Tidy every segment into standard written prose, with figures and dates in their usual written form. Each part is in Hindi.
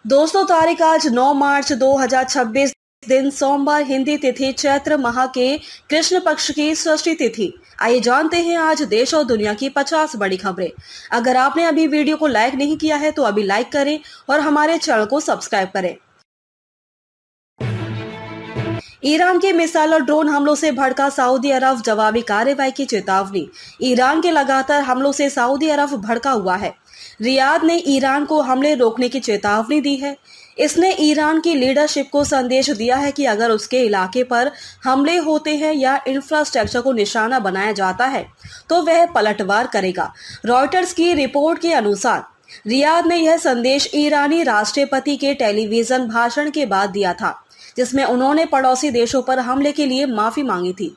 दोस्तों, तारीख आज 9 मार्च 2026 दिन सोमवार, हिंदी तिथि चैत्र माह के कृष्ण पक्ष की षष्ठी तिथि। आइए जानते हैं आज देश और दुनिया की 50 बड़ी खबरें। अगर आपने अभी वीडियो को लाइक नहीं किया है तो अभी लाइक करें और हमारे चैनल को सब्सक्राइब करें। ईरान के मिसाइल और ड्रोन हमलों से भड़का सऊदी अरब, जवाबी कार्रवाई की चेतावनी। ईरान के लगातार हमलों से सऊदी अरब भड़का हुआ है। रियाद ने ईरान को हमले रोकने की चेतावनी दी है। इसने ईरान की लीडरशिप को संदेश दिया है कि अगर उसके इलाके पर हमले होते हैं या इंफ्रास्ट्रक्चर को निशाना बनाया जाता है तो वह पलटवार करेगा। रॉयटर्स की रिपोर्ट के अनुसार रियाद ने यह संदेश ईरानी राष्ट्रपति के टेलीविजन भाषण के बाद दिया था, जिसमें उन्होंने पड़ोसी देशों पर हमले के लिए माफी मांगी थी।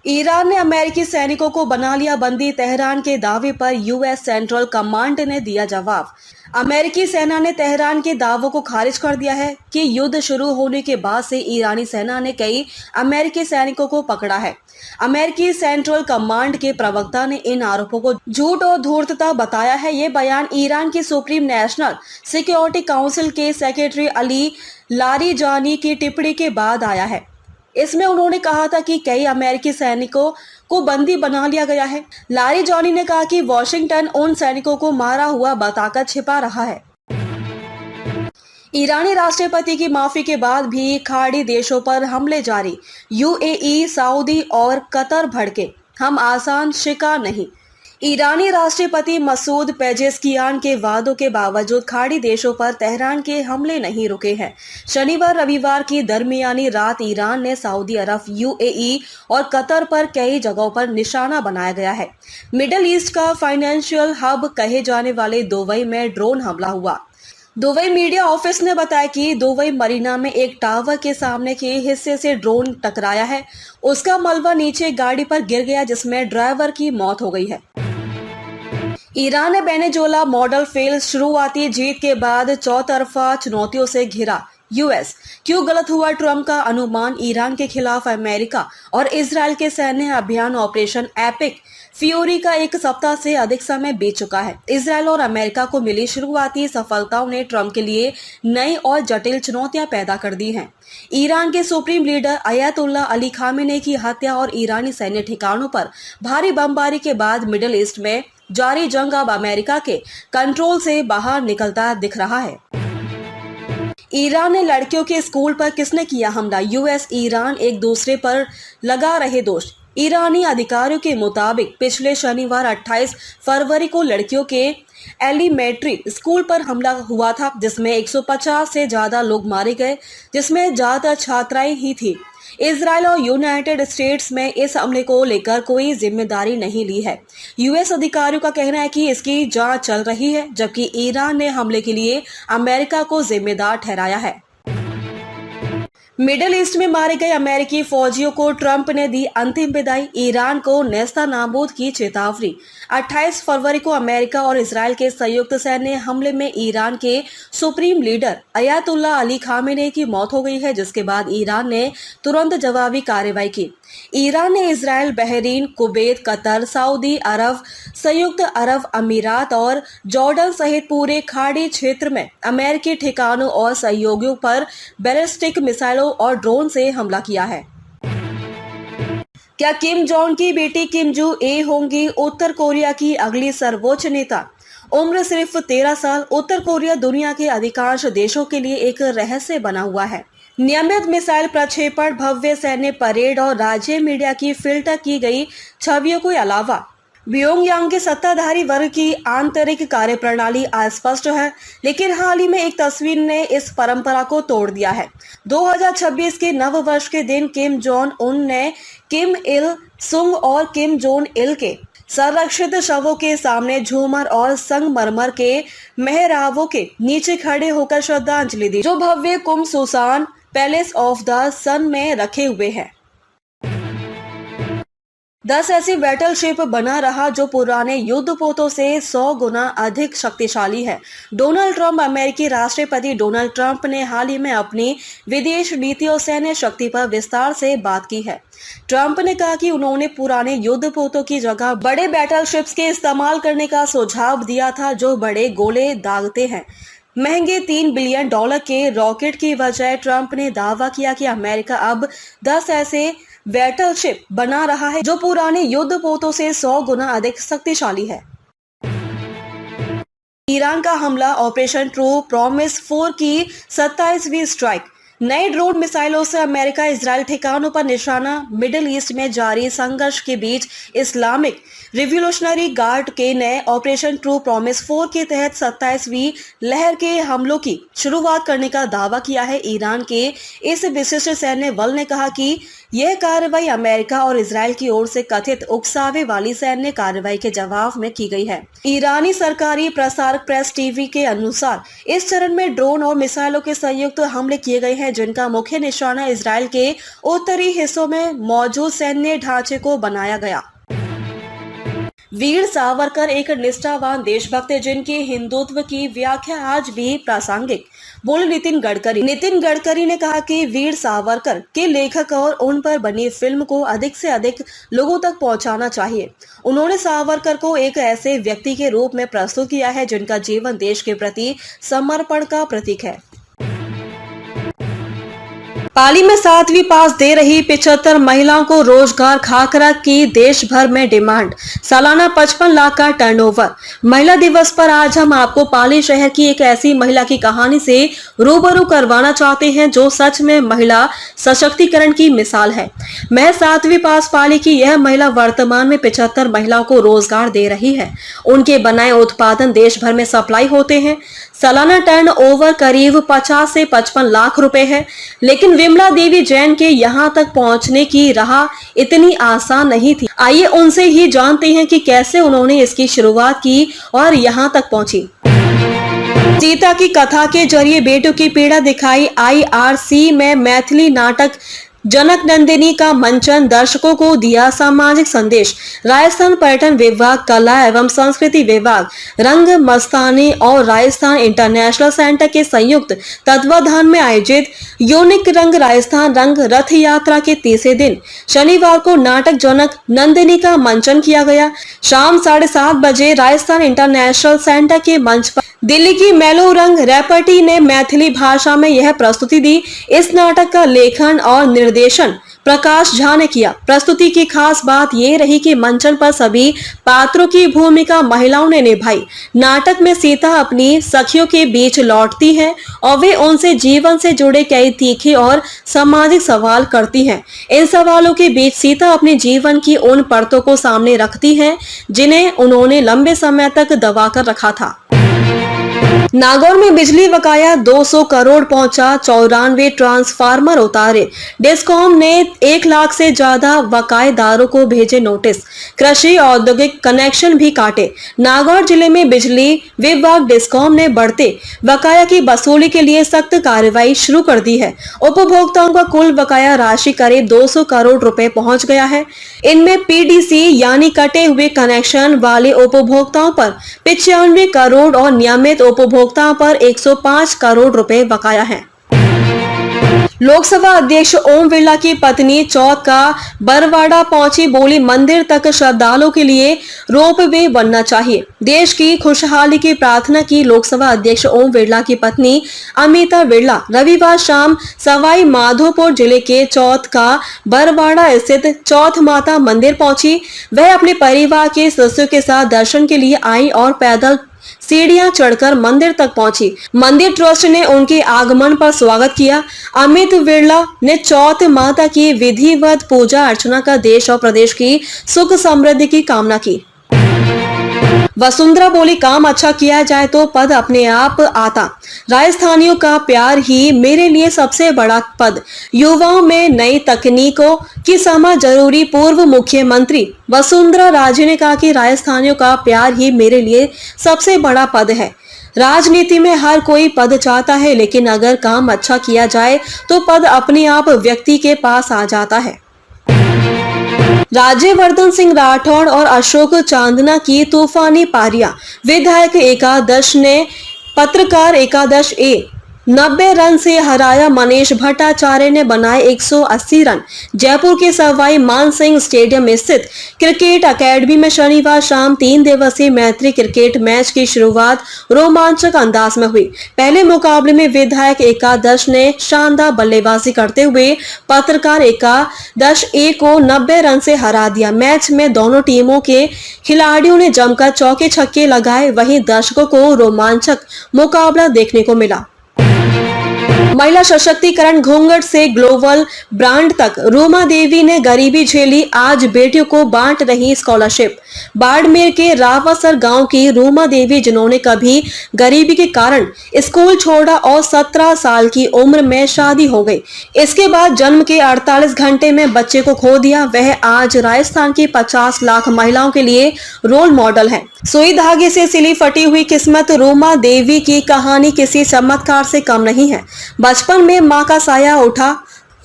ईरान ने अमेरिकी सैनिकों को बना लिया बंदी, तेहरान के दावे पर यूएस सेंट्रल कमांड ने दिया जवाब। अमेरिकी सेना ने तेहरान के दावों को खारिज कर दिया है कि युद्ध शुरू होने के बाद से ईरानी सेना ने कई अमेरिकी सैनिकों को पकड़ा है। अमेरिकी सेंट्रल कमांड के प्रवक्ता ने इन आरोपों को झूठ और धूर्तता बताया है। ये बयान ईरान की सुप्रीम नेशनल सिक्योरिटी काउंसिल के सेक्रेटरी अली लारीजानी की टिप्पणी के बाद आया है। इसमें उन्होंने कहा था कि कई अमेरिकी सैनिकों को बंदी बना लिया गया है। लारीजानी ने कहा कि वॉशिंगटन उन सैनिकों को मारा हुआ बताकर छिपा रहा है। ईरानी राष्ट्रपति की माफी के बाद भी खाड़ी देशों पर हमले जारी। यूएई, सऊदी और कतर भड़के, हम आसान शिकार नहीं। ईरानी राष्ट्रपति मसूद पेजेस्कियान के वादों के बावजूद खाड़ी देशों पर तेहरान के हमले नहीं रुके हैं। शनिवार रविवार की दरमियानी रात ईरान ने सऊदी अरब, यूएई और कतर पर कई जगहों पर निशाना बनाया गया है। मिडिल ईस्ट का फाइनेंशियल हब कहे जाने वाले दुबई में ड्रोन हमला हुआ। दुबई मीडिया ऑफिस ने बताया कि दुबई मरीना में एक टावर के सामने के हिस्से से ड्रोन टकराया है। उसका मलबा नीचे गाड़ी पर गिर गया, जिसमें ड्राइवर की मौत हो गई है। ईरान ने वेनेजुएला मॉडल फेल, शुरुआती जीत के बाद चौतरफा चुनौतियों से घिरा। यूएस, क्यों गलत हुआ ट्रंप का अनुमान। ईरान के खिलाफ अमेरिका और इजराइल के सैन्य अभियान ऑपरेशन एपिक फ्यूरी का एक सप्ताह से अधिक समय बीत चुका है। इजराइल और अमेरिका को मिली शुरुआती सफलताओं ने ट्रंप के लिए नई और जटिल चुनौतियां पैदा कर दी हैं। ईरान के supreme leader Ayatollah Ali Khamenei की हत्या और ईरानी सैन्य ठिकानों पर भारी बमबारी के बाद मिडिल ईस्ट में जारी जंग अब अमेरिका के कंट्रोल से बाहर निकलता दिख रहा है। ईरान ने लड़कियों के स्कूल पर किसने किया हमला। यूएस, ईरान एक दूसरे पर लगा रहे दोष। ईरानी अधिकारियों के मुताबिक पिछले शनिवार 28 फरवरी को लड़कियों के एलिमेंट्री स्कूल पर हमला हुआ था, जिसमें 150 से ज्यादा लोग मारे गए, जिसमें ज्यादातर छात्राएं ही थी। इजराइल और यूनाइटेड स्टेट्स में इस हमले को लेकर कोई जिम्मेदारी नहीं ली है। यूएस अधिकारियों का कहना है कि इसकी जांच चल रही है, जबकि ईरान ने हमले के लिए अमेरिका को जिम्मेदार ठहराया है। मिडिल ईस्ट में मारे गए अमेरिकी फौजियों को ट्रंप ने दी अंतिम विदाई। ईरान को नेस्तनाबूद की चेतावनी। 28 फरवरी को अमेरिका और इजराइल के संयुक्त सैन्य हमले में ईरान के supreme leader Ayatollah Ali Khamenei की मौत हो गई है, जिसके बाद ईरान ने तुरंत जवाबी कार्रवाई की। ईरान ने Israel, Bahrain, Kuwait, Qatar, Saudi Arab, संयुक्त अरब अमीरात और जॉर्डन सहित पूरे खाड़ी क्षेत्र में अमेरिकी ठिकानों और सहयोगियों पर बैलिस्टिक मिसाइलों और ड्रोन से हमला किया है। क्या किम जोंग की बेटी किम जू ए होंगी उत्तर कोरिया की अगली सर्वोच्च नेता। उम्र सिर्फ 13 साल। उत्तर कोरिया दुनिया के अधिकांश देशों के लिए एक रहस्य बना हुआ है। नियमित मिसाइल प्रक्षेपण, भव्य सैन्य परेड और राज्य मीडिया की फिल्टर की गई छवियों के अलावा प्योंगयांग के सत्ताधारी वर्ग की आंतरिक कार्यप्रणाली अस्पष्ट है, लेकिन हाल ही में एक तस्वीर ने इस परंपरा को तोड़ दिया है। 2026 के नव वर्ष के दिन किम जोंग उन ने किम इल सुंग और किम जोंग इल के संरक्षित शवों के सामने झूमर और संगमरमर के मेहराबों के नीचे खड़े होकर श्रद्धांजलि दी, जो भव्य कुम सुसान पैलेस ऑफ द सन में रखे हुए हैं। 10 ऐसी बैटलशिप बना रहा जो पुराने युद्धपोतों से 100 गुना अधिक शक्तिशाली है। Donald Trump. अमेरिकी राष्ट्रपति डोनाल्ड ट्रंप ने हाल ही में अपनी विदेश नीति और सैन्य शक्ति पर विस्तार से बात की है। ट्रंप ने कहा कि उन्होंने पुराने युद्धपोतों की जगह बड़े बैटलशिप्स के इस्तेमाल करने का सुझाव दिया था, जो बड़े गोले दागते हैं। महंगे $3 बिलियन के रॉकेट की बजाय ट्रंप ने दावा किया कि अमेरिका अब 10 ऐसे बैटलशिप बना रहा है जो पुराने युद्धपोतों से 100 गुना अधिक शक्तिशाली है। ईरान का हमला, ऑपरेशन ट्रू प्रॉमिस 4 की 27वीं स्ट्राइक। नए ड्रोन मिसाइलों से अमेरिका इजराइल ठिकानों पर निशाना। मिडिल ईस्ट में जारी संघर्ष के बीच इस्लामिक रिवॉल्यूशनरी गार्ड के नए ऑपरेशन ट्रू प्रॉमिस 4 के तहत 27वीं लहर के हमलों की शुरुआत करने का दावा किया है। ईरान के इस विशिष्ट सैन्य बल ने कहा कि यह कार्रवाई अमेरिका और इजराइल की ओर से कथित उकसावे वाली सैन्य कार्रवाई के जवाब में की गई है। ईरानी सरकारी प्रसारक प्रेस टीवी के अनुसार इस चरण में ड्रोन और मिसाइलों के संयुक्त हमले किए गए हैं, जिनका मुख्य निशाना इजराइल के उत्तरी हिस्सों में मौजूद सैन्य ढांचे को बनाया गया। वीर सावरकर एक निष्ठावान देशभक्त है जिनकी हिंदुत्व की व्याख्या आज भी प्रासंगिक, बोले नितिन गडकरी। नितिन गडकरी ने कहा कि वीर सावरकर के लेखक और उन पर बनी फिल्म को अधिक से अधिक लोगों तक पहुंचाना चाहिए। उन्होंने सावरकर को एक ऐसे व्यक्ति के रूप में प्रस्तुत किया है जिनका जीवन देश के प्रति समर्पण का प्रतीक है। पाली में 7वीं पास दे रही 75 महिलाओं को रोजगार, खाकरा की देश भर में डिमांड। सालाना 55 लाख का टर्नओवर। महिला दिवस पर आज हम आपको पाली शहर की एक ऐसी महिला की कहानी से रूबरू करवाना चाहते हैं जो सच में महिला सशक्तिकरण की मिसाल है। महज 7वीं पास पाली की यह महिला वर्तमान में 75 महिलाओं को रोजगार दे रही है। उनके बनाए उत्पादन देश भर में सप्लाई होते हैं। सालाना टर्नओवर करीब 50 से 55 लाख रुपए है। लेकिन विमला देवी जैन के यहाँ तक पहुँचने की राह इतनी आसान नहीं थी। आइए उनसे ही जानते हैं कि कैसे उन्होंने इसकी शुरुआत की और यहाँ तक पहुँची। सीता की कथा के जरिए बेटों की पीड़ा दिखाई। IRC में मैथिली नाटक जनक नंदिनी का मंचन, दर्शकों को दिया सामाजिक संदेश। राजस्थान पर्यटन विभाग, कला एवं संस्कृति विभाग, रंग मस्तानी और राजस्थान इंटरनेशनल सेंटर के संयुक्त तत्वाधान में आयोजित यूनिक रंग राजस्थान रंग रथ यात्रा के तीसरे दिन शनिवार को नाटक जनक नंदिनी का मंचन किया गया। शाम 7:30 बजे राजस्थान इंटरनेशनल सेंटर के मंच पर दिल्ली की मेलो रंग रेपटी ने मैथिली भाषा में यह प्रस्तुति दी। इस नाटक का लेखन और निर्देशन प्रकाश झा ने किया। प्रस्तुति की खास बात ये रही कि मंचन पर सभी पात्रों की भूमिका महिलाओं ने निभाई। नाटक में सीता अपनी सखियों के बीच लौटती हैं और वे उनसे जीवन से जुड़े कई तीखे और सामाजिक सवाल करती हैं। इन सवालों के बीच सीता अपने जीवन की उन परतों को सामने रखती हैं जिन्हें उन्होंने लंबे समय तक दबाकर रखा था। नागौर में बिजली बकाया 200 करोड़ पहुंचा, 94 ट्रांसफार्मर उतारे। डिस्कॉम ने 1 लाख से ज्यादा बकायेदारों को भेजे नोटिस। कृषि औद्योगिक कनेक्शन भी काटे। नागौर जिले में बिजली विभाग डिस्कॉम ने बढ़ते बकाया की वसूली के लिए सख्त कार्रवाई शुरू कर दी है। उपभोक्ताओं का कुल बकाया राशि करीब 200 करोड़ रुपए पहुंच गया है। इनमें PDC यानी कटे हुए कनेक्शन वाले उपभोक्ताओं पर 95 करोड़ और नियमित उपभोक्ताओं पर 105 करोड़ रुपए बकाया है। लोकसभा अध्यक्ष ओम बिरला की पत्नी चौथ का बरवाड़ा पहुंची, बोली मंदिर तक श्रद्धालुओं के लिए रोपवे बनना चाहिए। देश की खुशहाली की प्रार्थना की लोकसभा अध्यक्ष ओम बिरला की पत्नी अमिता बिरला रविवार शाम सवाई माधोपुर जिले के चौथ का बरवाड़ा स्थित चौथ माता मंदिर पहुंची। वह अपने परिवार के सदस्यों के साथ दर्शन के लिए आई और पैदल सीढ़ियां चढ़कर मंदिर तक पहुंची। मंदिर ट्रस्ट ने उनके आगमन पर स्वागत किया। अमित बिरला ने चौथ माता की विधिवत पूजा अर्चना कर देश और प्रदेश की सुख समृद्धि की कामना की। वसुंधरा बोली, काम अच्छा किया जाए तो पद अपने आप आता। राजस्थानियों का प्यार ही मेरे लिए सबसे बड़ा पद। युवाओं में नई तकनीकों की समझ जरूरी। पूर्व मुख्यमंत्री वसुंधरा राजे ने कहा कि राजस्थानियों का प्यार ही मेरे लिए सबसे बड़ा पद है। राजनीति में हर कोई पद चाहता है, लेकिन अगर काम अच्छा किया जाए तो पद अपने आप व्यक्ति के पास आ जाता है। राज्यवर्धन सिंह राठौड़ और अशोक चांदना की तूफानी पारियां। विधायक एकादश ने पत्रकार एकादश ए 90 रन से हराया। मनीष भट्टाचार्य ने बनाए 180 रन। जयपुर के सवाई मानसिंह स्टेडियम स्थित क्रिकेट अकेडमी में शनिवार शाम 3 दिवसीय मैत्री क्रिकेट मैच की शुरुआत रोमांचक अंदाज में हुई। पहले मुकाबले में विधायक एकादश ने शानदार बल्लेबाजी करते हुए पत्रकार एकादश ए को 90 रन से हरा दिया। मैच में दोनों टीमों के खिलाड़ियों ने जमकर चौके छक्के लगाए। वहीं दर्शकों को रोमांचक मुकाबला देखने को मिला। महिला सशक्तिकरण घूंघट से ग्लोबल ब्रांड तक रूमा देवी ने गरीबी झेली, आज बेटियों को बांट रही स्कॉलरशिप। बाड़मेर के रावासर गांव की रूमा देवी, जिन्होंने कभी गरीबी के कारण स्कूल छोड़ा और 17 साल की उम्र में शादी हो गई, इसके बाद जन्म के 48 घंटे में बच्चे को खो दिया, वह आज राजस्थान की 50 लाख महिलाओं के लिए रोल मॉडल है। सुई धागे से सिली फटी हुई किस्मत। रूमा देवी की कहानी किसी चमत्कार से कम नहीं है। बचपन में मां का साया उठा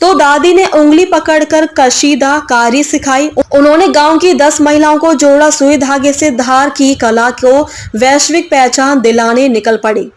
तो दादी ने उंगली पकड़कर कशीदाकारी सिखाई। उन्होंने गांव की 10 महिलाओं को जोड़ा। सुई धागे से धार की कला को वैश्विक पहचान दिलाने निकल पड़ी।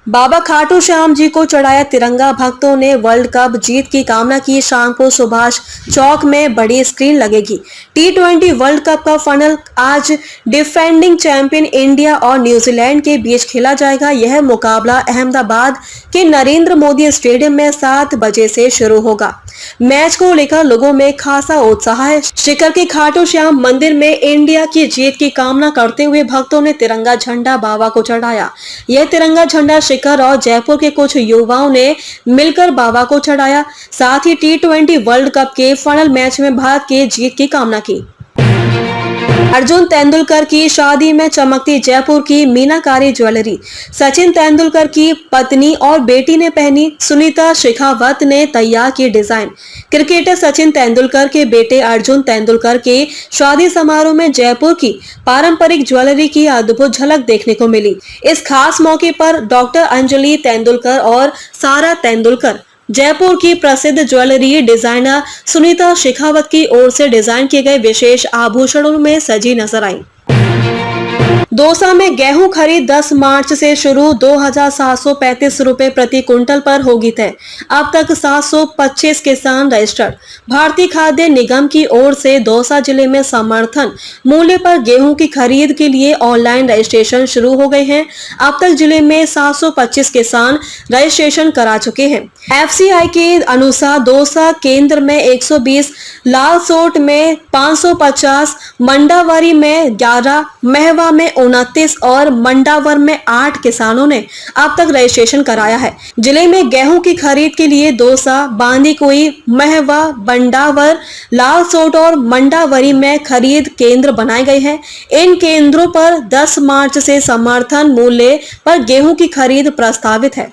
बाबा खाटू श्याम जी को चढ़ाया तिरंगा। भक्तों ने वर्ल्ड कप जीत की कामना की। शाम को सुभाष चौक में बड़ी स्क्रीन लगेगी। T20 वर्ल्ड कप का फाइनल आज डिफेंडिंग चैंपियन इंडिया और न्यूजीलैंड के बीच खेला जाएगा। यह मुकाबला अहमदाबाद के नरेंद्र मोदी स्टेडियम में 7 बजे से शुरू होगा। मैच को लेकर लोगों में खासा उत्साह है। शिखर के खाटू श्याम मंदिर में इंडिया की जीत की कामना करते हुए भक्तों ने तिरंगा झंडा बाबा को चढ़ाया। यह तिरंगा झंडा शिखर और जयपुर के कुछ युवाओं ने मिलकर बाबा को चढ़ाया। साथ ही T20 वर्ल्ड कप के फाइनल मैच में भारत के जीत की कामना की। अर्जुन तेंदुलकर की शादी में चमकती जयपुर की मीनाकारी ज्वेलरी। सचिन तेंदुलकर की पत्नी और बेटी ने पहनी। सुनीता शेखावत ने तैयार की डिजाइन। क्रिकेटर सचिन तेंदुलकर के बेटे अर्जुन तेंदुलकर के शादी समारोह में जयपुर की पारंपरिक ज्वेलरी की अद्भुत झलक देखने को मिली। इस खास मौके पर डॉक्टर अंजलि तेंदुलकर और सारा तेंदुलकर, जयपुर की प्रसिद्ध ज्वेलरी डिजाइनर सुनीता शेखावत की ओर से डिजाइन किए गए विशेष आभूषणों में सजी नजर आई। दौसा में गेहूं खरीद 10 मार्च से शुरू। 2,735 रुपए प्रति क्विंटल पर होगी तय। अब तक 725 किसान रजिस्टर्ड। भारतीय खाद्य निगम की ओर से दौसा जिले में समर्थन मूल्य पर गेहूं की खरीद के लिए ऑनलाइन रजिस्ट्रेशन शुरू हो गए हैं। अब तक जिले में 725 किसान रजिस्ट्रेशन करा चुके हैं। FCI के अनुसार दौसा केंद्र में 120, लालसोट में 550, मंडावरी में 11, महवा में 29 और मंडावर में 8 किसानों ने अब तक रजिस्ट्रेशन कराया है। जिले में गेहूं की खरीद के लिए दौसा, बांदीकुई, महवा, मंडावर, लालसोट और मंडावरी में खरीद केंद्र बनाए गए हैं। इन केंद्रों पर 10 मार्च से समर्थन मूल्य पर गेहूं की खरीद प्रस्तावित है।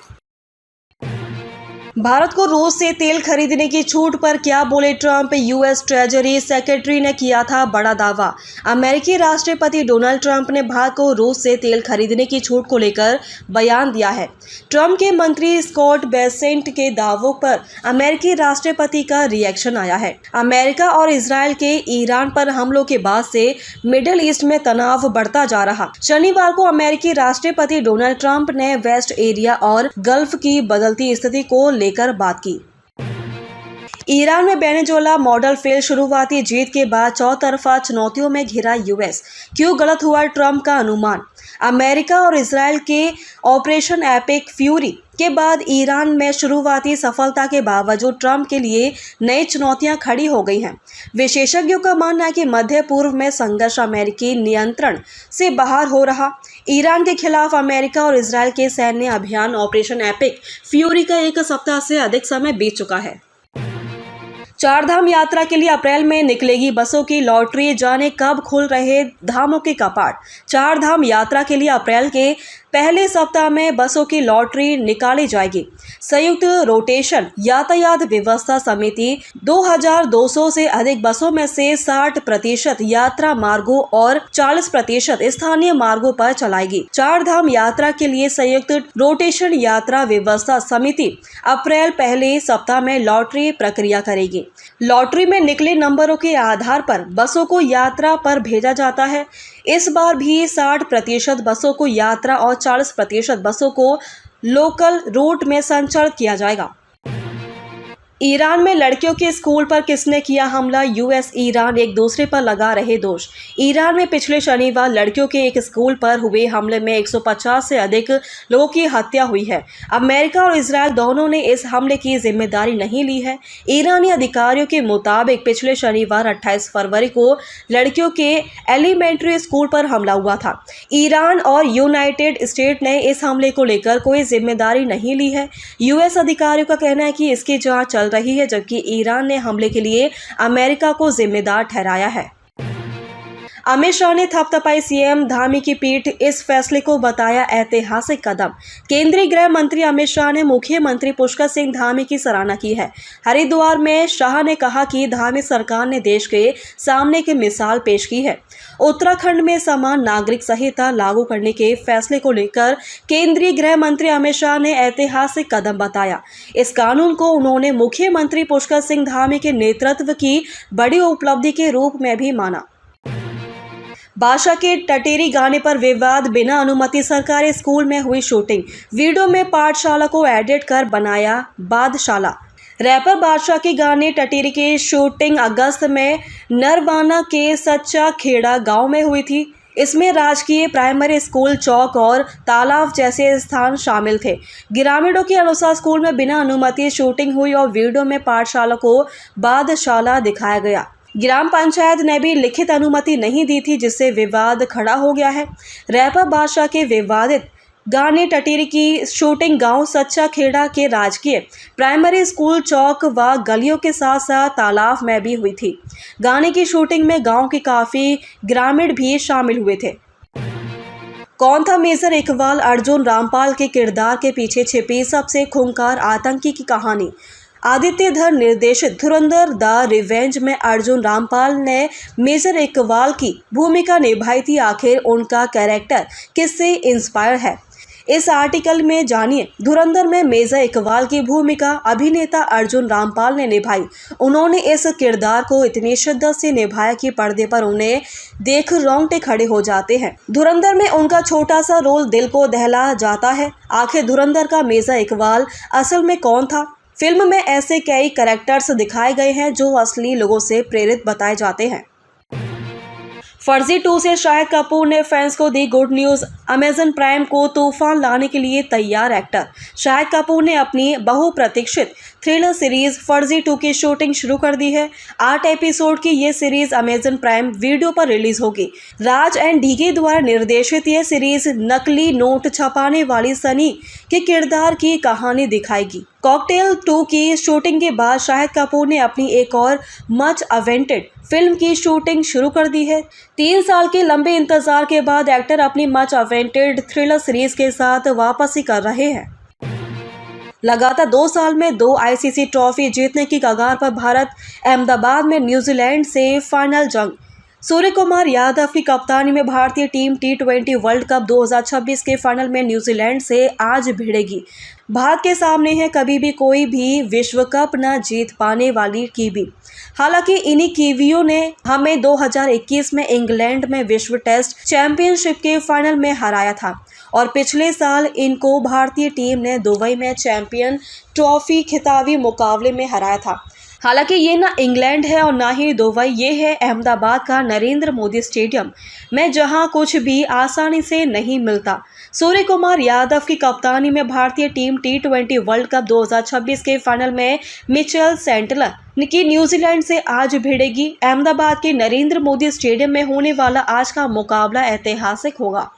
भारत को रूस से तेल खरीदने की छूट पर क्या बोले ट्रंप। यूएस ट्रेजरी सेक्रेटरी ने किया था बड़ा दावा। अमेरिकी राष्ट्रपति डोनाल्ड ट्रंप ने भारत को रूस से तेल खरीदने की छूट को लेकर बयान दिया है। ट्रंप के मंत्री स्कॉट बेसेंट के दावों पर अमेरिकी राष्ट्रपति का रिएक्शन आया है। अमेरिका और इजराइल के ईरान पर हमलों के बाद से मिडिल ईस्ट में तनाव बढ़ता जा रहा। शनिवार को अमेरिकी राष्ट्रपति डोनाल्ड ट्रंप ने वेस्ट एरिया और गल्फ की बदलती स्थिति को लेकर बात की। ईरान में वेनेजुएला मॉडल फेल। शुरुआती जीत के बाद चौतरफा चुनौतियों में घिरा यूएस। क्यों गलत हुआ ट्रंप का अनुमान। अमेरिका और इजराइल के ऑपरेशन एपिक फ्यूरी के बाद ईरान में शुरुआती सफलता के बावजूद ट्रंप के लिए नई चुनौतियां खड़ी हो गई हैं। विशेषज्ञों का मानना है कि मध्य पूर्व में संघर्ष अमेरिकी नियंत्रण से बाहर हो रहा। ईरान के खिलाफ अमेरिका और इजराइल के सैन्य अभियान ऑपरेशन एपिक फ्यूरी का 1 सप्ताह से अधिक समय बीत चुका है। चारधाम यात्रा के लिए अप्रैल में निकलेगी बसों की लॉटरी। जाने कब खुल रहे धामों के कपाट। चारधाम यात्रा के लिए अप्रैल के पहले सप्ताह में बसों की लॉटरी निकाली जाएगी। संयुक्त रोटेशन यातायात व्यवस्था समिति 2200 से अधिक बसों में से 60% यात्रा मार्गों और 40% स्थानीय मार्गों पर चलाएगी। चारधाम यात्रा के लिए संयुक्त रोटेशन यात्रा व्यवस्था समिति अप्रैल पहले सप्ताह में लॉटरी प्रक्रिया करेगी। लॉटरी में निकले नंबरों के आधार पर बसों को यात्रा पर भेजा जाता है। इस बार भी 60% बसों को यात्रा और 40% बसों को लोकल रूट में संचालित किया जाएगा। ईरान में लड़कियों के स्कूल पर किसने किया हमला? यूएस ईरान एक दूसरे पर लगा रहे दोष। ईरान में पिछले शनिवार लड़कियों के एक स्कूल पर हुए हमले में 150 से अधिक लोगों की हत्या हुई है। अमेरिका और इजराइल दोनों ने इस हमले की जिम्मेदारी नहीं ली है। ईरानी अधिकारियों के मुताबिक पिछले शनिवार 28 फरवरी को लड़कियों के एलिमेंट्री स्कूल पर हमला हुआ था। ईरान और यूनाइटेड स्टेट ने इस हमले को लेकर कोई जिम्मेदारी नहीं ली है। यूएस अधिकारियों का कहना है कि इसकी जांच चल रही है, जबकि ईरान ने हमले के लिए अमेरिका को जिम्मेदार ठहराया है। अमित शाह ने थपथपाई सीएम धामी की पीठ, इस फैसले को बताया ऐतिहासिक कदम। केंद्रीय गृह मंत्री अमित शाह ने मुख्यमंत्री पुष्कर सिंह धामी की सराहना की है। हरिद्वार में शाह ने कहा कि धामी सरकार ने देश के सामने की मिसाल पेश की है। उत्तराखंड में समान नागरिक संहिता लागू करने के फैसले को लेकर केंद्रीय गृह मंत्री अमित शाह ने ऐतिहासिक कदम बताया। इस कानून को उन्होंने मुख्यमंत्री पुष्कर सिंह धामी के नेतृत्व की बड़ी उपलब्धि के रूप में भी माना। बादशाह के टटेरी गाने पर विवाद, बिना अनुमति सरकारी स्कूल में हुई शूटिंग। वीडियो में पाठशाला को एडिट कर बनाया बादशाला। रैपर बादशाह के गाने टटेरी की शूटिंग अगस्त में नरवाना के सच्चा खेड़ा गांव में हुई थी। इसमें राजकीय प्राइमरी स्कूल, चौक और तालाब जैसे स्थान शामिल थे। ग्रामीणों के अनुसार स्कूल में बिना अनुमति शूटिंग हुई और वीडियो में पाठशाला को बादशाला दिखाया गया। ग्राम पंचायत ने भी लिखित अनुमति नहीं दी थी, जिससे विवाद खड़ा हो गया है। रैपर बादशाह के विवादित गाने टटेरी की शूटिंग गांव सच्चा खेड़ा के राजकीय प्राइमरी स्कूल, चौक व गलियों के साथ साथ तालाब में भी हुई थी। गाने की शूटिंग में गांव के काफ़ी ग्रामीण भी शामिल हुए थे। कौन था मेजर इकबाल? अर्जुन रामपाल के किरदार के पीछे छिपी सबसे खूंखार आतंकी की कहानी। आदित्य धर निर्देशित धुरंधर द रिवेंज में अर्जुन रामपाल ने मेजर इकबाल की भूमिका निभाई थी। आखिर उनका कैरेक्टर किससे इंस्पायर है? इस आर्टिकल में जानिए। धुरंधर में मेजर इकबाल की भूमिका अभिनेता अर्जुन रामपाल ने निभाई। उन्होंने इस किरदार को इतनी शिद्दत से निभाया कि पर्दे पर उन्हें देख रोंगटे खड़े हो जाते हैं। धुरंधर में उनका छोटा सा रोल दिल को दहला जाता है। आखिर धुरंधर का मेजर इकबाल असल में कौन था? फिल्म में ऐसे कई कैरेक्टर्स दिखाए गए हैं जो असली लोगों से प्रेरित बताए जाते हैं। फर्जी 2 से शाहिद कपूर ने फैंस को दी गुड न्यूज़। अमेजन प्राइम को तूफान लाने के लिए तैयार एक्टर शाहिद कपूर ने अपनी बहुप्रतीक्षित थ्रिलर सीरीज फर्जी 2 की शूटिंग शुरू कर दी है। 8 एपिसोड की ये सीरीज अमेजन प्राइम वीडियो पर रिलीज होगी। राज एंड ढीगे द्वारा निर्देशित ये सीरीज नकली नोट छपाने वाली सनी के किरदार की कहानी दिखाएगी। कॉकटेल 2 की शूटिंग के बाद शाहिद कपूर ने अपनी एक और मच अवेंटेड फिल्म की शूटिंग शुरू कर दी है। 3 साल के लंबे इंतजार के बाद एक्टर अपनी मच अवेंटेड थ्रिलर सीरीज के साथ वापसी कर रहे हैं। लगातार 2 साल में 2 आईसीसी ट्रॉफी जीतने की कगार पर भारत। अहमदाबाद में न्यूजीलैंड से फाइनल जंग। सूर्य कुमार यादव की कप्तानी में भारतीय टीम T20 वर्ल्ड कप 2026 के फाइनल में न्यूजीलैंड से आज भिड़ेगी। भारत के सामने है कभी भी कोई भी विश्व कप न जीत पाने वाली कीवी। हालांकि इन्हीं कीवियों ने हमें 2021 में इंग्लैंड में विश्व टेस्ट चैंपियनशिप के फाइनल में हराया था और पिछले साल इनको भारतीय टीम ने दुबई में चैंपियन ट्रॉफी खिताबी मुकाबले में हराया था। हालांकि ये ना इंग्लैंड है और ना ही दुबई, ये है अहमदाबाद का नरेंद्र मोदी स्टेडियम में, जहां कुछ भी आसानी से नहीं मिलता। सूर्य कुमार यादव की कप्तानी में भारतीय टीम T20 वर्ल्ड कप 2026 के फाइनल में मिचेल सेंटनर की न्यूजीलैंड से आज भिड़ेगी। अहमदाबाद के नरेंद्र मोदी स्टेडियम में होने वाला आज का मुकाबला ऐतिहासिक होगा।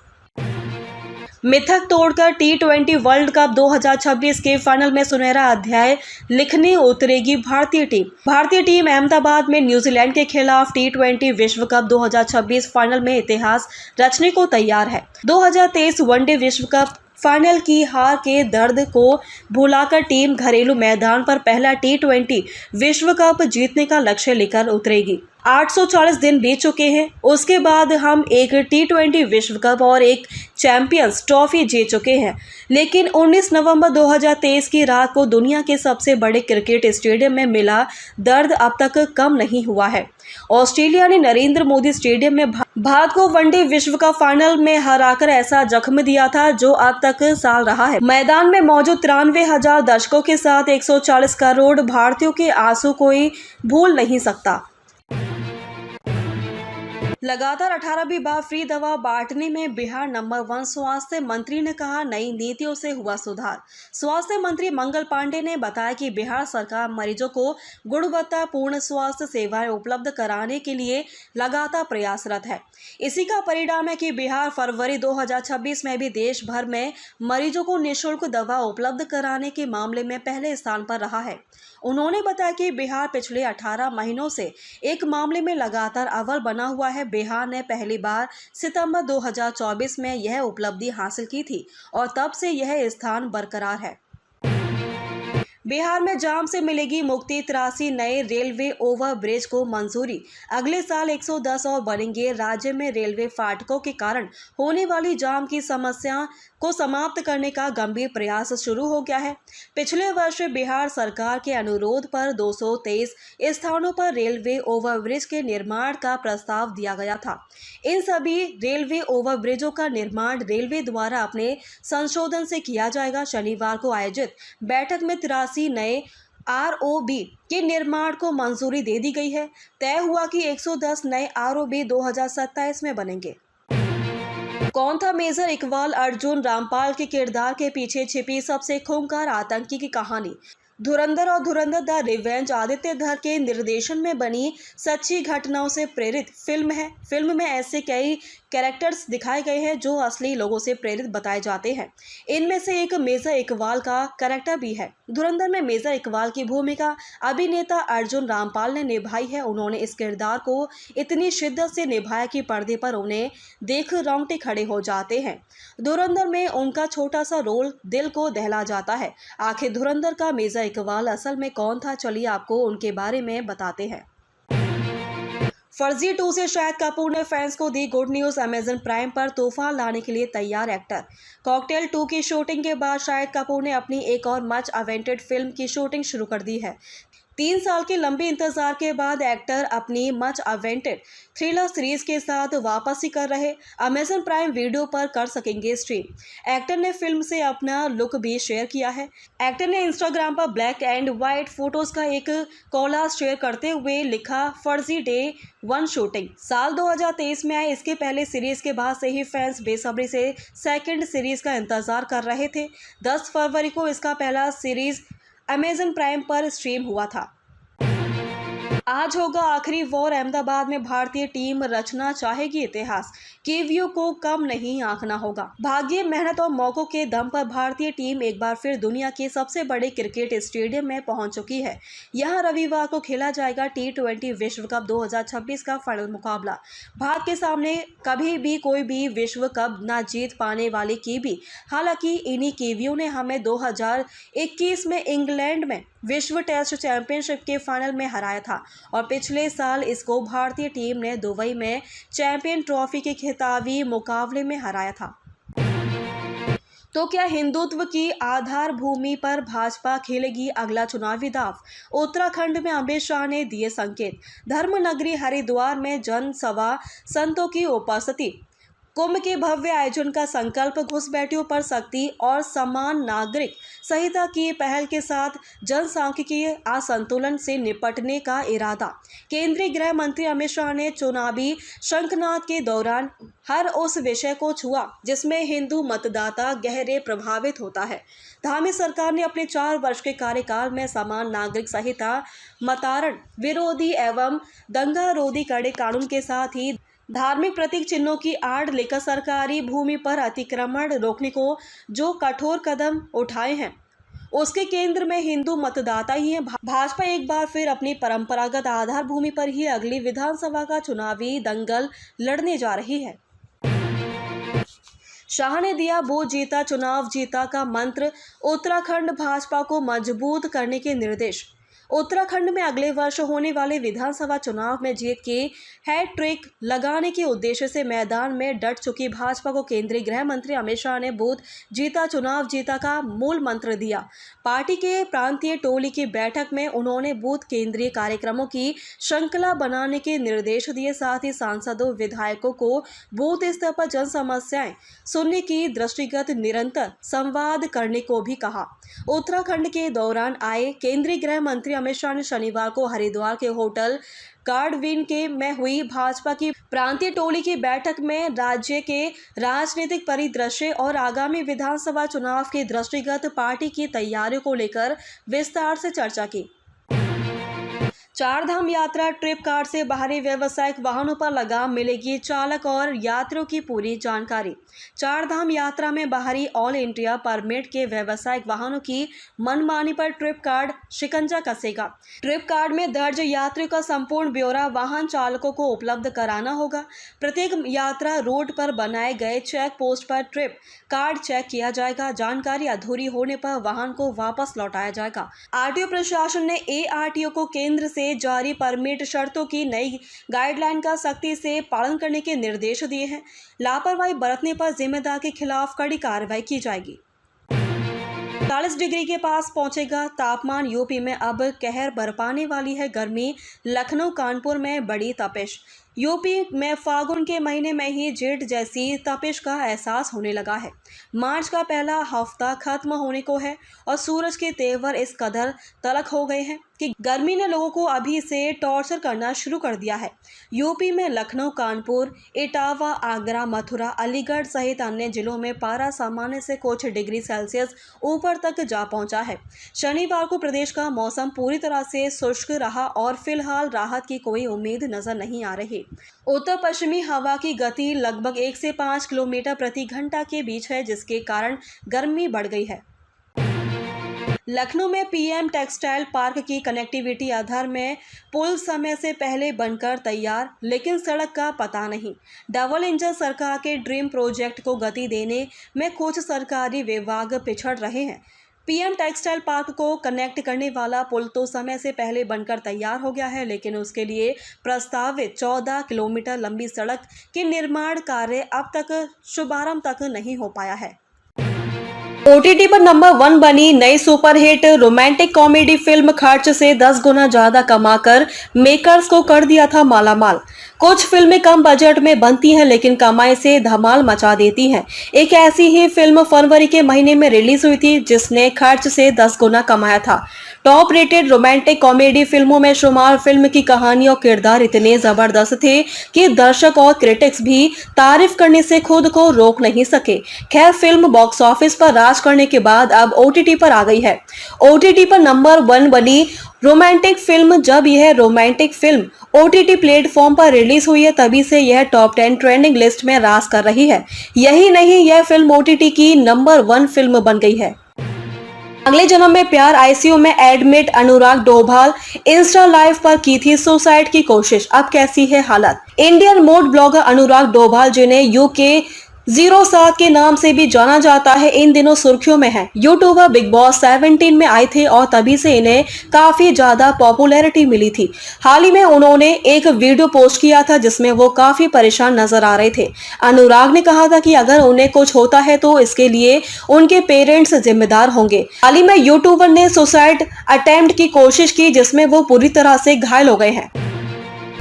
मिथक तोड़कर T20 वर्ल्ड कप 2026 के फाइनल में सुनहरा अध्याय लिखने उतरेगी भारतीय टीम। भारतीय टीम अहमदाबाद में न्यूजीलैंड के खिलाफ T20 विश्व कप 2026 फाइनल में इतिहास रचने को तैयार है। 2023 वनडे विश्व कप फाइनल की हार के दर्द को भुलाकर टीम घरेलू मैदान पर पहला T20 विश्व कप जीतने का लक्ष्य लेकर उतरेगी। 840 दिन बीत चुके हैं। उसके बाद हम एक T20 विश्व कप और एक चैंपियंस ट्रॉफी जीत चुके हैं, लेकिन 19 नवंबर 2023 की रात को दुनिया के सबसे बड़े क्रिकेट स्टेडियम में मिला दर्द अब तक कम नहीं हुआ है। ऑस्ट्रेलिया ने नरेंद्र मोदी स्टेडियम में भारत को वनडे विश्व कप फाइनल में हराकर ऐसा जख्म दिया था जो अब तक साल रहा है। मैदान में मौजूद 93,000 दर्शकों के साथ 140 करोड़ भारतीयों के आंसू कोई भूल नहीं सकता। लगातार 18वीं बार फ्री दवा बांटने में बिहार नंबर 1। स्वास्थ्य मंत्री ने कहा, नई नीतियों से हुआ सुधार। स्वास्थ्य मंत्री मंगल पांडे ने बताया कि बिहार सरकार मरीजों को गुणवत्तापूर्ण स्वास्थ्य सेवाएं उपलब्ध कराने के लिए लगातार प्रयासरत है। इसी का परिणाम है कि बिहार फरवरी 2026 में भी देश भर में मरीजों को निःशुल्क दवा उपलब्ध कराने के मामले में पहले स्थान पर रहा है। उन्होंने बताया कि बिहार पिछले 18 महीनों से एक मामले में लगातार अव्वल बना हुआ है। बिहार ने पहली बार सितंबर 2024 में यह उपलब्धि हासिल की थी और तब से यह स्थान बरकरार है। बिहार में जाम से मिलेगी मुक्ति। 83 नए रेलवे ओवर ब्रिज को मंजूरी। अगले साल 110 और बनेंगे। राज्य में रेलवे फाटकों के कारण होने वाली जाम की समस्या को समाप्त करने का गंभीर प्रयास शुरू हो गया है। पिछले वर्ष बिहार सरकार के अनुरोध पर 223 स्थानों पर रेलवे ओवरब्रिज के निर्माण का प्रस्ताव दिया गया था। इन सभी रेलवे ओवरब्रिजों का निर्माण रेलवे द्वारा अपने संशोधन से किया जाएगा। शनिवार को आयोजित बैठक में 83 नए ROB के निर्माण को मंजूरी दे दी गई है। तय हुआ कि 110 नए ROB 2027 में बनेंगे। कौन था मेजर इकबाल? अर्जुन रामपाल के किरदार के पीछे छिपी सबसे खूंखार आतंकी की कहानी। धुरंधर और धुरंधर द रिवेंज आदित्य धर के निर्देशन में बनी सच्ची घटनाओं से प्रेरित फिल्म है। फिल्म में ऐसे कई कैरेक्टर्स दिखाए गए हैं जो असली लोगों से प्रेरित बताए जाते हैं। इनमें से एक मेजर इकबाल का कैरेक्टर भी है। धुरंधर में मेजर इकबाल की भूमिका अभिनेता अर्जुन रामपाल ने निभाई है। उन्होंने इस किरदार को इतनी शिद्दत से निभाया कि पर्दे पर उन्हें देख रोंगटे खड़े हो जाते हैं। धुरंधर में उनका छोटा सा रोल दिल को दहला जाता है। आखिर धुरंधर का मेजर इकबाल असल में कौन था? चलिए आपको उनके बारे में बताते हैं। फर्जी 2 से शाहिद कपूर ने फैंस को दी गुड न्यूज़। अमेजन प्राइम पर तूफान लाने के लिए तैयार एक्टर। कॉकटेल 2 की शूटिंग के बाद शाहिद कपूर ने अपनी एक और मच अवेंटेड फिल्म की शूटिंग शुरू कर दी है। 3 साल के लंबे इंतजार के बाद एक्टर अपनी मच अवेंटेड थ्रिलर सीरीज के साथ वापसी कर रहे। अमेजन प्राइम वीडियो पर कर सकेंगे स्ट्रीम। एक्टर ने फिल्म से अपना लुक भी शेयर किया है। एक्टर ने इंस्टाग्राम पर ब्लैक एंड व्हाइट फोटोज का एक कोलाज शेयर करते हुए लिखा, फर्जी डे 1 शूटिंग। साल 2023 में आए इसके पहले सीरीज के बाद से ही फैंस बेसब्री से सेकंड सीरीज का इंतजार कर रहे थे। 10 फरवरी को इसका पहला सीरीज अमेजन प्राइम पर स्ट्रीम हुआ था। आज होगा आखिरी वॉर। अहमदाबाद में भारतीय टीम रचना चाहेगी इतिहास। कीवियों को कम नहीं आंकना होगा। भाग्य, मेहनत और मौकों के दम पर भारतीय टीम एक बार फिर दुनिया के सबसे बड़े क्रिकेट स्टेडियम में पहुंच चुकी है। यहां रविवार को खेला जाएगा T20 विश्व कप 2026 का फाइनल मुकाबला। भारत के सामने कभी भी कोई भी विश्व कप न जीत पाने वाली कीवी। हालांकि इन्हीं कीवियों ने हमें 2021 में इंग्लैंड में विश्व टेस्ट चैंपियनशिप के फाइनल में हराया था और पिछले साल इसको भारतीय टीम ने दुबई में चैंपियन ट्रॉफी के खिताबी मुकाबले में हराया था। तो क्या हिंदुत्व की आधार भूमि पर भाजपा खेलेगी अगला चुनावी दांव? उत्तराखंड में अमित शाह ने दिए संकेत। धर्मनगरी हरिद्वार में जनसभा, संतों की उपस्थिति, कुंभ के भव्य आयोजन का संकल्प, घुसपैठियों पर सख्ती और समान नागरिक संहिता की पहल के साथ जनसांख्यिकीय असंतुलन से निपटने का इरादा। केंद्रीय गृह मंत्री अमित शाह ने चुनावी शंखनाद के दौरान हर उस विषय को छुआ जिसमें हिंदू मतदाता गहरे प्रभावित होता है। धामी सरकार ने अपने 4 वर्ष के कार्यकाल में समान नागरिक संहिता, मतारण विरोधी एवं दंगा रोधी कड़े कानून के साथ ही धार्मिक प्रतीक चिन्हों की आड़ लेकर सरकारी भूमि पर अतिक्रमण रोकने को जो कठोर कदम उठाए हैं उसके केंद्र में हिंदू मतदाता ही हैं। भाजपा एक बार फिर अपनी परंपरागत आधार भूमि पर ही अगली विधानसभा का चुनावी दंगल लड़ने जा रही है। शाह ने दिया बूथ जीता चुनाव जीता का मंत्र। उत्तराखंड भाजपा को मजबूत करने के निर्देश। उत्तराखंड में अगले वर्ष होने वाले विधानसभा चुनाव में जीत की हैट्रिक लगाने के उद्देश्य से मैदान में डट चुकी भाजपा को केंद्रीय गृह मंत्री अमित शाह ने बूथ जीता चुनाव जीता का मूल मंत्र दिया। पार्टी के प्रांतीय टोली की बैठक में उन्होंने बूथ केंद्रीय कार्यक्रमों की श्रृंखला बनाने के निर्देश दिए। साथ ही सांसदों विधायकों को बूथ स्तर पर जन समस्याएं सुनने की दृष्टिगत निरंतर संवाद करने को भी कहा। उत्तराखंड के दौरान आए केंद्रीय गृह मंत्री अमित शाह ने शनिवार को हरिद्वार के होटल गार्डविन के में हुई भाजपा की प्रांतीय टोली की बैठक में राज्य के राजनीतिक परिदृश्य और आगामी विधानसभा चुनाव के दृष्टिगत पार्टी की तैयारियों को लेकर विस्तार से चर्चा की। चारधाम यात्रा ट्रिप कार्ड से बाहरी व्यावसायिक वाहनों पर लगाम मिलेगी, चालक और यात्रियों की पूरी जानकारी। चारधाम यात्रा में बाहरी ऑल इंडिया परमिट के व्यावसायिक वाहनों की मनमानी पर ट्रिप कार्ड शिकंजा कसेगा। ट्रिप कार्ड में दर्ज यात्रियों का संपूर्ण ब्यौरा वाहन चालकों को उपलब्ध कराना होगा। प्रत्येक यात्रा रूट पर बनाए गए चेक पोस्ट पर ट्रिप कार्ड चेक किया जाएगा। जानकारी अधूरी होने पर वाहन को वापस लौटाया जाएगा। आरटीओ प्रशासन ने एआरटीओ को केंद्र से जारी परमिट शर्तों की नई गाइडलाइन का सख्ती से पालन करने के निर्देश दिए हैं। लापरवाही बरतने पर जिम्मेदार के खिलाफ कड़ी कार्रवाई की जाएगी। 40 डिग्री के पास पहुंचेगा तापमान। यूपी में अब कहर बरपाने वाली है गर्मी। लखनऊ कानपुर में बड़ी तपिश। यूपी में फागुन के महीने में ही जेठ जैसी तपिश का एहसास होने लगा है। मार्च का पहला हफ्ता खत्म होने को है और सूरज के तेवर इस कदर तलख हो गए हैं कि गर्मी ने लोगों को अभी से टॉर्चर करना शुरू कर दिया है। यूपी में लखनऊ कानपुर इटावा आगरा मथुरा अलीगढ़ सहित अन्य जिलों में पारा सामान्य से कुछ डिग्री सेल्सियस ऊपर तक जा पहुंचा है। शनिवार को प्रदेश का मौसम पूरी तरह से शुष्क रहा और फिलहाल राहत की कोई उम्मीद नजर नहीं आ रही। उत्तर पश्चिमी हवा की गति लगभग 1 से 5 किलोमीटर प्रति घंटा के बीच है, जिसके कारण गर्मी बढ़ गई है। लखनऊ में पीएम टेक्सटाइल पार्क की कनेक्टिविटी आधार में पुल समय से पहले बनकर तैयार, लेकिन सड़क का पता नहीं। डबल इंजन सरकार के ड्रीम प्रोजेक्ट को गति देने में कुछ सरकारी विभाग पिछड़ रहे हैं। पीएम टेक्सटाइल पार्क को कनेक्ट करने वाला पुल तो समय से पहले बनकर तैयार हो गया है, लेकिन उसके लिए प्रस्तावित 14 किलोमीटर लंबी सड़क के निर्माण कार्य अब तक शुभारंभ तक नहीं हो पाया है। ओटीटी पर नंबर 1 बनी नई सुपरहिट रोमांटिक कॉमेडी फिल्म खर्च से 10 गुना ज्यादा कमाकर मेकर्स को कर दिया था मालामाल। कुछ फिल्में कम बजट में बनती हैं लेकिन कमाई से धमाल मचा देती हैं। एक ऐसी ही फिल्म फरवरी के महीने में रिलीज हुई थी जिसने खर्च से 10 गुना कमाया था। टॉप रेटेड रोमांटिक कॉमेडी फिल्मों में शुमार फिल्म की कहानी और किरदार इतने जबरदस्त थे कि दर्शक और क्रिटिक्स भी तारीफ करने से खुद को रोक नहीं सके। खैर, फिल्म बॉक्स ऑफिस पर राज करने के बाद अब ओटीटी पर आ गई है। ओटीटी पर नंबर 1 बनी रोमांटिक फिल्म। जब यह रोमांटिक फिल्म ओटीटी प्लेटफॉर्म पर रिलीज हुई है तभी से यह टॉप 10 ट्रेंडिंग लिस्ट में राज कर रही है। यही नहीं, यह फिल्म ओटीटी की नंबर 1 फिल्म बन गई है। अगले जन्म में प्यार आईसीयू में एडमिट अनुराग डोभाल इंस्टा लाइव पर की थी सुसाइड की कोशिश। अब कैसी है हालत? इंडियन मोड ब्लॉगर अनुराग डोभाल, जिन्हें यूके 07 के नाम से भी जाना जाता है, इन दिनों सुर्खियों में है। यूट्यूबर बिग बॉस 17 में आए थे और तभी से इन्हें काफी ज्यादा पॉपुलैरिटी मिली थी। हाल ही में उन्होंने एक वीडियो पोस्ट किया था जिसमें वो काफी परेशान नजर आ रहे थे। अनुराग ने कहा था कि अगर उन्हें कुछ होता है तो इसके लिए उनके पेरेंट्स जिम्मेदार होंगे। हाल ही में यूट्यूबर ने सुसाइड अटेम्प्ट की कोशिश की जिसमें वो पूरी तरह से घायल हो गए हैं।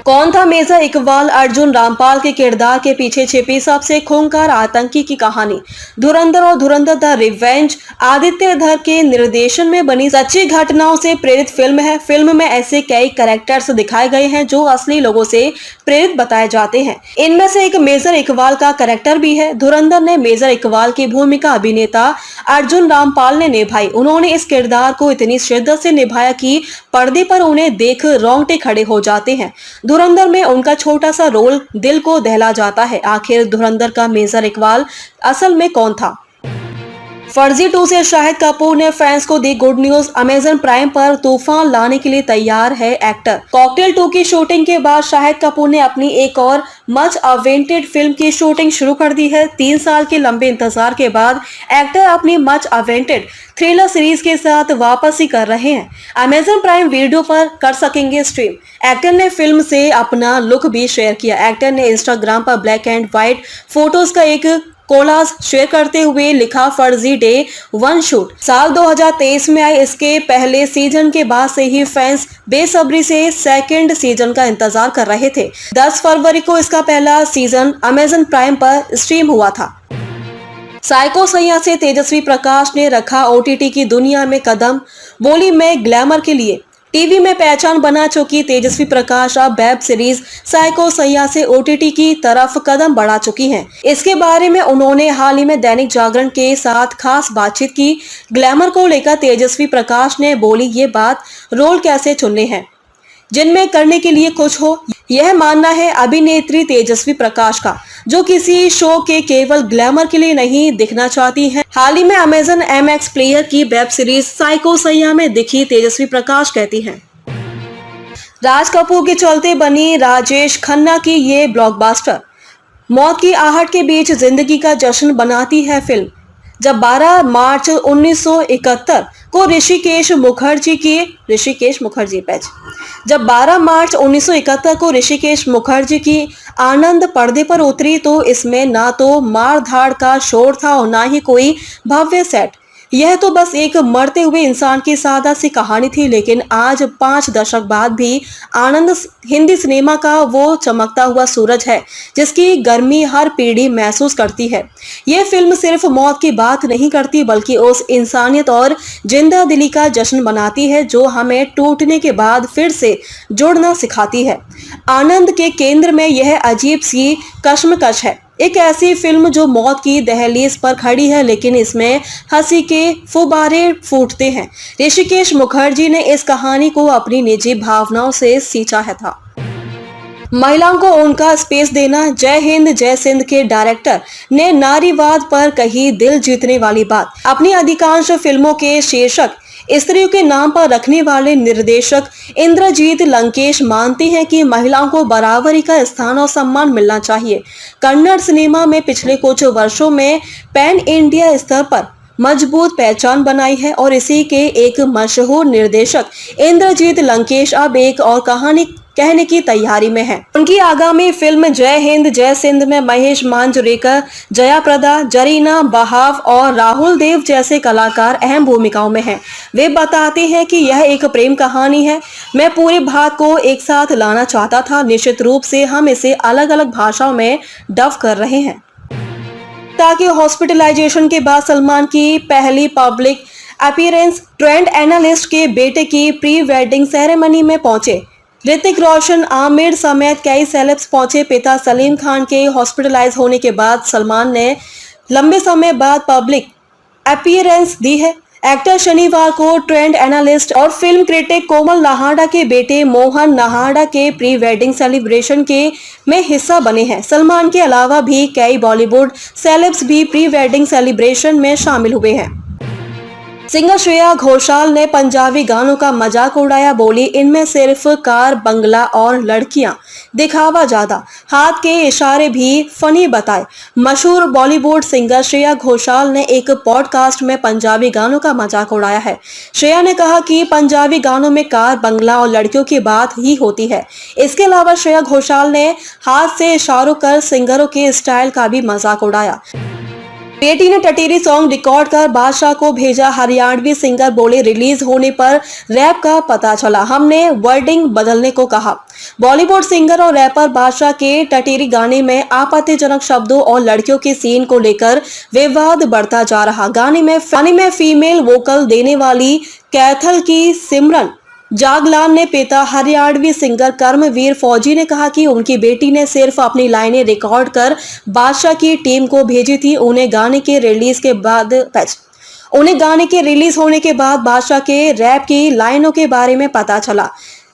कौन था मेजर इकबाल? अर्जुन रामपाल के किरदार के पीछे छिपी सबसे खूंखार आतंकी की कहानी। धुरंधर और धुरंधर द रिवेंज आदित्य धर के निर्देशन में बनी सच्ची घटनाओं से प्रेरित फिल्म है। फिल्म में ऐसे कई कैरेक्टर्स दिखाए गए हैं जो असली लोगों से प्रेरित बताए जाते हैं। इनमें से एक मेजर इकबाल का कैरेक्टर भी है। धुरंधर ने मेजर इकबाल की भूमिका अभिनेता अर्जुन रामपाल ने निभाई। उन्होंने इस किरदार को इतनी शिद्दत से निभाया कि पर्दे पर उन्हें देख रोंगटे खड़े हो जाते हैं। धुरंधर में उनका छोटा सा रोल दिल को दहला जाता है। आखिर धुरंधर का मेजर इकबाल असल में कौन था? फर्जी 2 से शाहिद कपूर ने फैंस को दी गुड न्यूज। अमेजन प्राइम पर तूफान लाने के लिए तैयार है एक्टर। कॉकटेल 2 की शूटिंग के बाद शाहिद कपूर ने अपनी एक और मच अवेंटेड फिल्म की शूटिंग शुरू कर दी है। 3 साल के लंबे इंतजार के बाद एक्टर अपनी मच अवेंटेड थ्रिलर सीरीज के साथ वापसी कर रहे हैं। अमेजन प्राइम वीडियो पर कर सकेंगे स्ट्रीम। एक्टर ने फिल्म से अपना लुक भी शेयर किया। एक्टर ने इंस्टाग्राम पर ब्लैक एंड व्हाइट फोटोज का एक कोलाज शेयर करते हुए लिखा, फर्जी डे 1 शूट। साल 2023 में आए इसके पहले सीजन के बाद से ही फैंस बेसब्री से सेकंड सीजन का इंतजार कर रहे थे। 10 फरवरी को इसका पहला सीजन अमेजन प्राइम पर स्ट्रीम हुआ था। साइको सैया से तेजस्वी प्रकाश ने रखा ओटीटी की दुनिया में कदम। बोली मैं ग्लैमर के लिए। टीवी में पहचान बना चुकी तेजस्वी प्रकाश अब वेब सीरीज साइको सैया से ओटीटी की तरफ कदम बढ़ा चुकी हैं। इसके बारे में उन्होंने हाल ही में दैनिक जागरण के साथ खास बातचीत की। ग्लैमर को लेकर तेजस्वी प्रकाश ने बोली, ये बात रोल कैसे चुनने हैं जिनमें करने के लिए कुछ हो, यह मानना है अभिनेत्री तेजस्वी प्रकाश का, जो किसी शो के केवल ग्लैमर के लिए नहीं दिखना चाहती हैं। हाल ही में अमेजन MX प्लेयर की वेब सीरीज साइको सैया में दिखी तेजस्वी प्रकाश कहती हैं, राज कपूर के चलते बनी राजेश खन्ना की ये ब्लॉकबस्टर मौत की आहट के बीच जिंदगी का जश्न बनाती है फिल्म। जब 12 मार्च 1971 को ऋषिकेश मुखर्जी की आनंद पर्दे पर उतरी तो इसमें ना तो मार धाड़ का शोर था और ना ही कोई भव्य सेट। यह तो बस एक मरते हुए इंसान की सादा सी कहानी थी। लेकिन आज 5 दशक बाद भी आनंद हिंदी सिनेमा का वो चमकता हुआ सूरज है जिसकी गर्मी हर पीढ़ी महसूस करती है। ये फिल्म सिर्फ मौत की बात नहीं करती बल्कि उस इंसानियत और जिंदा दिली का जश्न मनाती है जो हमें टूटने के बाद फिर से जुड़ना सिखाती है। आनंद के केंद्र में यह अजीब सी कश्मकश है, एक ऐसी फिल्म जो मौत की दहलीज पर खड़ी है लेकिन इसमें हंसी के फुब्बारे फूटते हैं। ऋषिकेश मुखर्जी ने इस कहानी को अपनी निजी भावनाओं से सींचा है था। महिलाओं को उनका स्पेस देना। जय हिंद जय सिंध के डायरेक्टर ने नारीवाद पर कही दिल जीतने वाली बात। अपनी अधिकांश फिल्मों के शीर्षक स्त्रियों के नाम पर रखने वाले निर्देशक इंद्रजीत लंकेश मानते हैं कि महिलाओं को बराबरी का स्थान और सम्मान मिलना चाहिए। कन्नड़ सिनेमा में पिछले कुछ वर्षों में पैन इंडिया स्तर पर मजबूत पहचान बनाई है और इसी के एक मशहूर निर्देशक इंद्रजीत लंकेश अब एक और कहानी कहने की तैयारी में है। उनकी आगामी फिल्म जय हिंद जय सिंध में महेश मांजरेकर, जया प्रदा, जरीना बहाव और राहुल देव जैसे कलाकार अहम भूमिकाओं में हैं। वे बताते हैं कि यह एक प्रेम कहानी है। मैं पूरे भाग को एक साथ लाना चाहता था। निश्चित रूप से हम इसे अलग अलग भाषाओं में डब कर रहे हैं ताकि हॉस्पिटलाइजेशन के बाद सलमान की पहली पब्लिक अपीयरेंस ट्रेंड एनालिस्ट के बेटे की प्री वेडिंग सेरेमनी में पहुंचे। ऋतिक रोशन, आमिर समेत कई सेलेब्स पहुंचे। पिता सलीम खान के हॉस्पिटलाइज होने के बाद सलमान ने लंबे समय बाद पब्लिक अपीयरेंस दी है। एक्टर शनिवार को ट्रेंड एनालिस्ट और फिल्म क्रिटिक कोमल नहाडा के बेटे मोहन नहाडा के प्री वेडिंग सेलिब्रेशन के में हिस्सा बने हैं। सलमान के अलावा भी कई बॉलीवुड सेलेब्स भी प्री वेडिंग सेलिब्रेशन में शामिल हुए हैं। सिंगर श्रेया घोषाल ने पंजाबी गानों का मजाक उड़ाया। बोली, इनमें सिर्फ कार, बंगला और लड़कियां, दिखावा ज्यादा, हाथ के इशारे भी फनी बताए। मशहूर बॉलीवुड सिंगर श्रेया घोषाल ने एक पॉडकास्ट में पंजाबी गानों का मजाक उड़ाया है। श्रेया ने कहा कि पंजाबी गानों में कार, बंगला और लड़कियों की बात ही होती है। इसके अलावा श्रेया घोषाल ने हाथ से इशारों कर सिंगरों के स्टाइल का भी मजाक उड़ाया। बेटी ने टटेरी सॉन्ग रिकॉर्ड कर बादशाह को भेजा। हरियाणवी सिंगर बोले, रिलीज होने पर रैप का पता चला, हमने वर्डिंग बदलने को कहा। बॉलीवुड सिंगर और रैपर बादशाह के टटेरी गाने में आपत्तिजनक शब्दों और लड़कियों के सीन को लेकर विवाद बढ़ता जा रहा। गाने में फीमेल वोकल देने वाली कैथल की सिमरन जागलान ने पिता हरियाणवी सिंगर कर्मवीर फौजी ने कहा कि उनकी बेटी ने सिर्फ अपनी लाइनें रिकॉर्ड कर बादशाह की टीम को भेजी थी। उन्हें गाने के रिलीज होने के बाद बादशाह के रैप की लाइनों के बारे में पता चला।